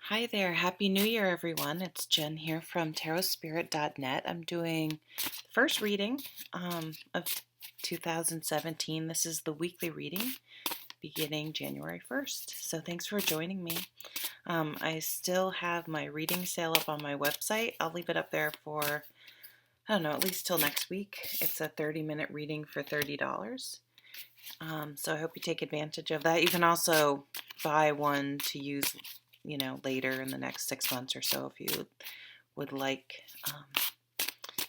Hi there. Happy New Year, everyone. It's Jen here from tarotspirit.net. I'm doing the first reading of 2017. This is the weekly reading beginning January 1st. So thanks for joining me. I still have my reading sale up on my website. I'll leave it up there for, I don't know, at least till next week. It's a 30-minute reading for $30. So I hope you take advantage of that. You can also buy one to use, later in the next 6 months or so if you would like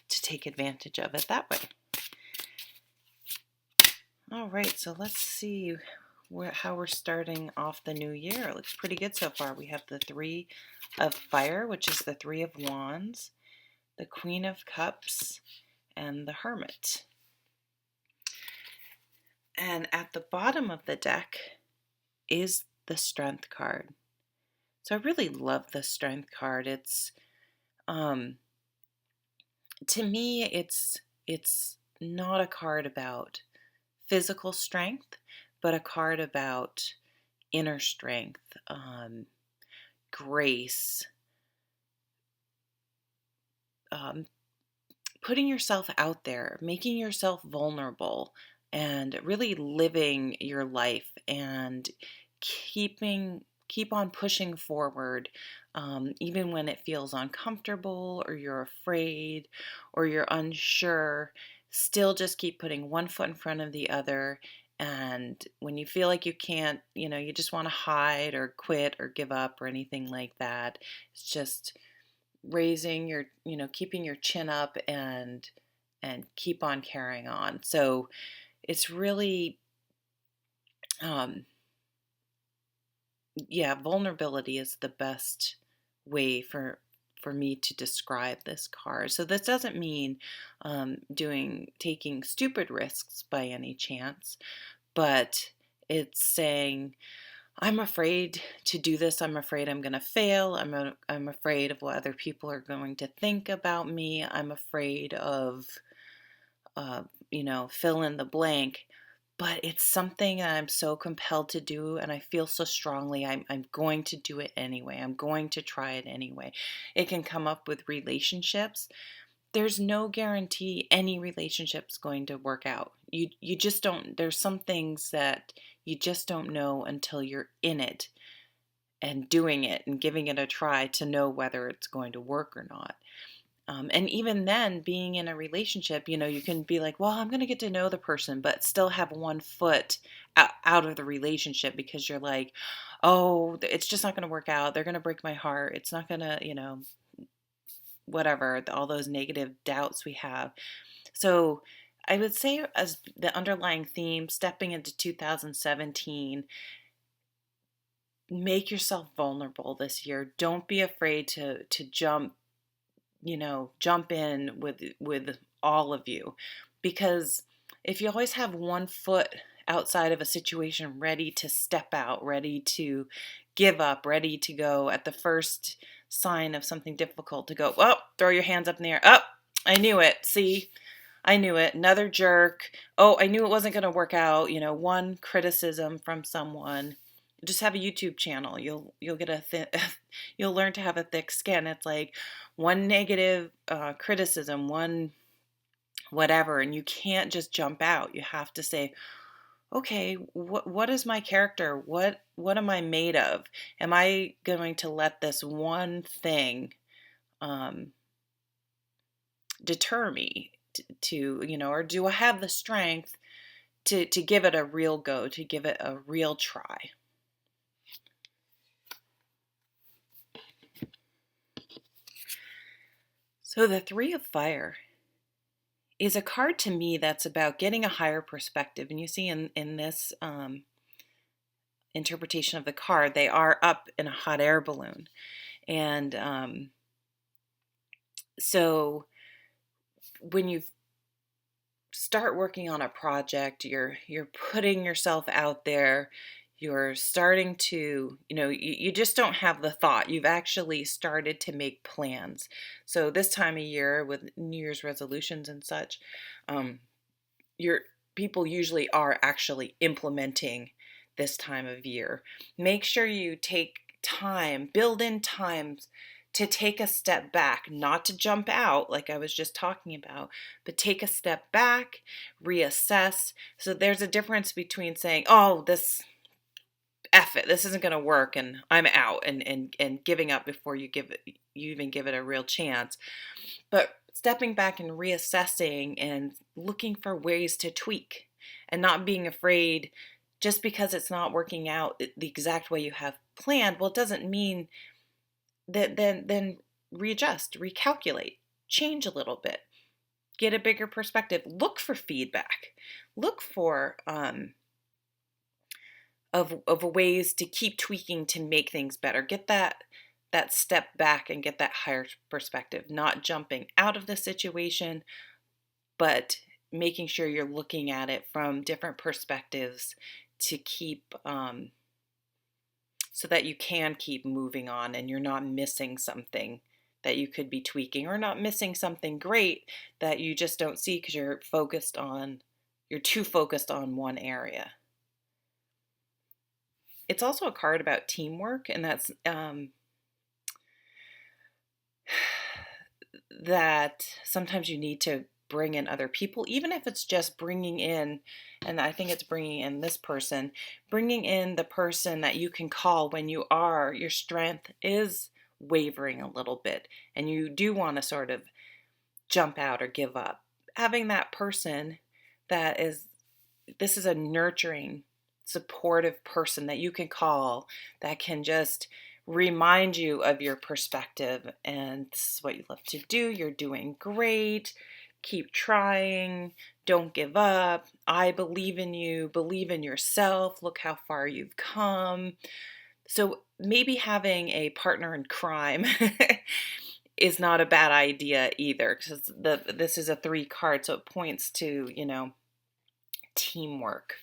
to take advantage of it that way. All right, so let's see how we're starting off the new year. It looks pretty good so far. We have the Three of Fire, which is the Three of Wands, the Queen of Cups, and the Hermit. And at the bottom of the deck is the Strength card. So I really love the Strength card. It's to me it's not a card about physical strength, but a card about inner strength, grace, putting yourself out there, making yourself vulnerable, and really living your life and keep on pushing forward, even when it feels uncomfortable or you're afraid or you're unsure. Still just keep putting one foot in front of the other. And when you feel like you can't, you just want to hide or quit or give up or anything like that, it's just raising your, keeping your chin up and keep on carrying on. So it's really, vulnerability is the best way for me to describe this card. So this doesn't mean taking stupid risks by any chance, but it's saying, I'm afraid to do this. I'm afraid I'm going to fail. I'm afraid of what other people are going to think about me. I'm afraid of, fill in the blank. But it's something that I'm so compelled to do, and I feel so strongly I'm going to do it anyway. I'm going to try it anyway. It can come up with relationships. There's no guarantee any relationship's going to work out. You just don't. There's some things that you just don't know until you're in it and doing it and giving it a try to know whether it's going to work or not. And even then, being in a relationship, you can be like, well, I'm going to get to know the person, but still have one foot out of the relationship because you're like, oh, it's just not going to work out. They're going to break my heart. It's not going to, whatever, all those negative doubts we have. So I would say, as the underlying theme, stepping into 2017, make yourself vulnerable this year. Don't be afraid to jump in with all of you, because if you always have one foot outside of a situation, ready to step out, ready to give up, ready to go at the first sign of something difficult, to go, oh, throw your hands up in the air. Oh, I knew it. See, I knew it. Another jerk. Oh, I knew it wasn't going to work out. One criticism from someone. Just have a YouTube channel. You'll get you'll learn to have a thick skin. It's like one negative criticism, one whatever, and you can't just jump out. You have to say, okay, what is my character? What am I made of? Am I going to let this one thing deter me to or do I have the strength to give it a real go, to give it a real try? So the Three of Fire is a card to me that's about getting a higher perspective. And you see in this interpretation of the card, they are up in a hot air balloon. And so when you start working on a project, you're putting yourself out there. You're starting to, you just don't have the thought. You've actually started to make plans. So this time of year with New Year's resolutions and such, your people usually are actually implementing this time of year. Make sure you take time, build in times to take a step back, not to jump out like I was just talking about, but take a step back, reassess. So there's a difference between saying, oh, this F it, this isn't going to work and I'm out, and giving up before you even give it a real chance. But stepping back and reassessing and looking for ways to tweak and not being afraid just because it's not working out the exact way you have planned. Well, it doesn't mean that then readjust, recalculate, change a little bit, get a bigger perspective, look for feedback, look for of ways to keep tweaking to make things better. Get that step back and get that higher perspective, not jumping out of the situation, but making sure you're looking at it from different perspectives to keep so that you can keep moving on and you're not missing something that you could be tweaking, or not missing something great that you just don't see because you're too focused on one area. It's also a card about teamwork, and that's that sometimes you need to bring in other people, even if it's just bringing in, and I think it's bringing in this person, bringing in the person that you can call when your strength is wavering a little bit and you do want to sort of jump out or give up. Having that person this is a nurturing, supportive person that you can call that can just remind you of your perspective and this is what you love to do. You're doing great. Keep trying. Don't give up. I believe in you. Believe in yourself. Look how far you've come. So maybe having a partner in crime is not a bad idea either, because this is a 3 card, so it points to, teamwork.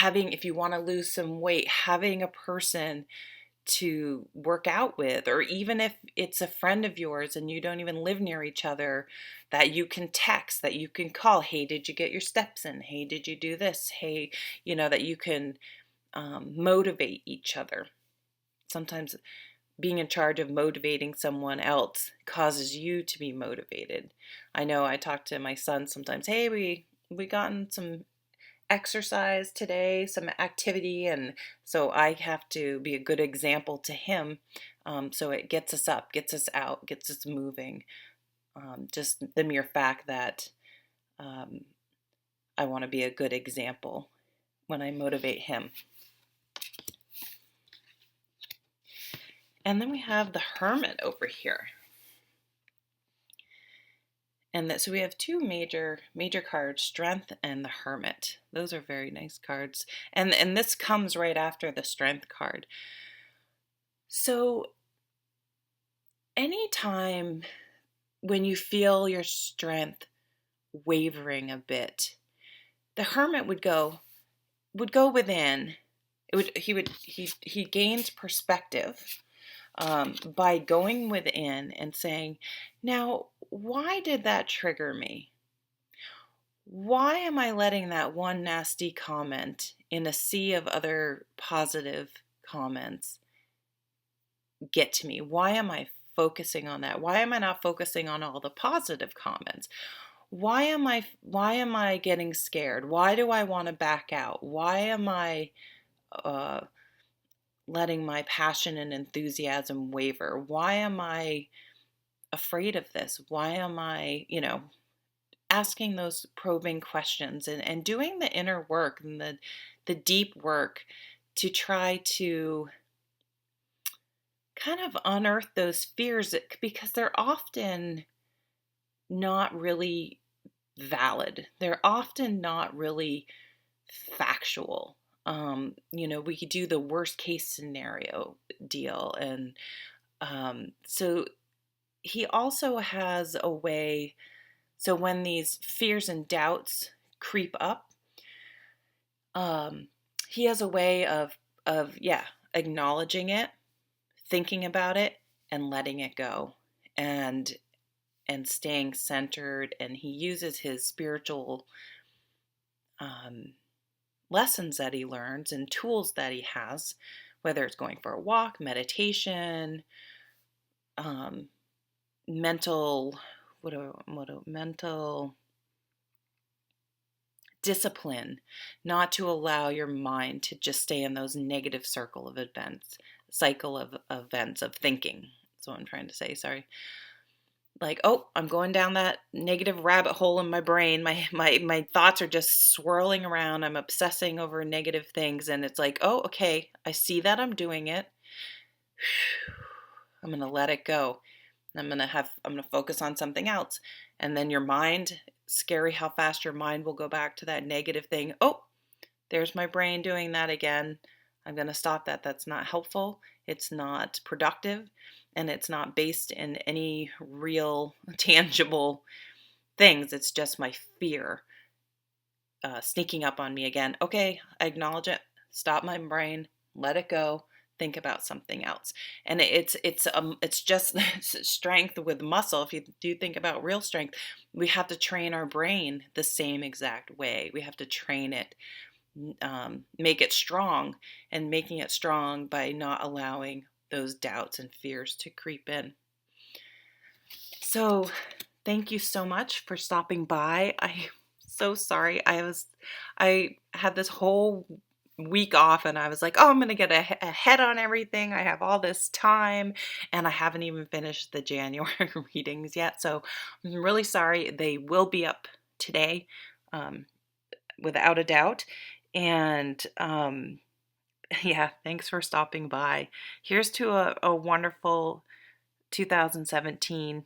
If you want to lose some weight, having a person to work out with, or even if it's a friend of yours and you don't even live near each other, that you can text, that you can call, hey, did you get your steps in? Hey, did you do this? Hey, that you can motivate each other. Sometimes being in charge of motivating someone else causes you to be motivated. I know I talk to my son sometimes, hey, we gotten some exercise today, some activity, and so I have to be a good example to him, so it gets us up, gets us out, gets us moving. Just the mere fact that I want to be a good example when I motivate him. And then we have the Hermit over here. And so we have 2 major cards, Strength and the Hermit. Those are very nice cards. And this comes right after the Strength card. So anytime when you feel your strength wavering a bit, the Hermit would go within. He gains perspective by going within and saying, now, why did that trigger me? Why am I letting that one nasty comment in a sea of other positive comments get to me? Why am I focusing on that? Why am I not focusing on all the positive comments? Why am I getting scared? Why do I want to back out? Why am I letting my passion and enthusiasm waver? Why am I afraid of this? Why am I, asking those probing questions and doing the inner work and the deep work to try to kind of unearth those fears, because they're often not really valid. They're often not really factual. We could do the worst case scenario deal. And so he also has a way, so when these fears and doubts creep up, he has a way of acknowledging it, thinking about it, and letting it go, and staying centered. And he uses his spiritual lessons that he learns and tools that he has whether it's going for a walk, meditation, mental, mental discipline, not to allow your mind to just stay in those negative cycle of events of thinking. That's what I'm trying to say. Sorry. Like, oh, I'm going down that negative rabbit hole in my brain. My thoughts are just swirling around. I'm obsessing over negative things. And it's like, oh, okay, I see that I'm doing it. I'm going to let it go. I'm going to focus on something else. And then your mind, scary how fast your mind will go back to that negative thing. Oh, there's my brain doing that again. I'm going to stop that. That's not helpful. It's not productive. And it's not based in any real, tangible things. It's just my fear sneaking up on me again. Okay, I acknowledge it. Stop my brain. Let it go. Think about something else. And it's just strength with muscle. If you do think about real strength, we have to train our brain the same exact way. We have to train it, make it strong, and making it strong by not allowing those doubts and fears to creep in. So thank you so much for stopping by. I'm so sorry. I had this whole week off and I was like, oh, I'm going to get ahead on everything. I have all this time and I haven't even finished the January readings yet. So I'm really sorry. They will be up today, without a doubt. And yeah, thanks for stopping by. Here's to a wonderful 2017.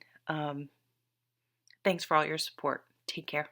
Thanks for all your support. Take care.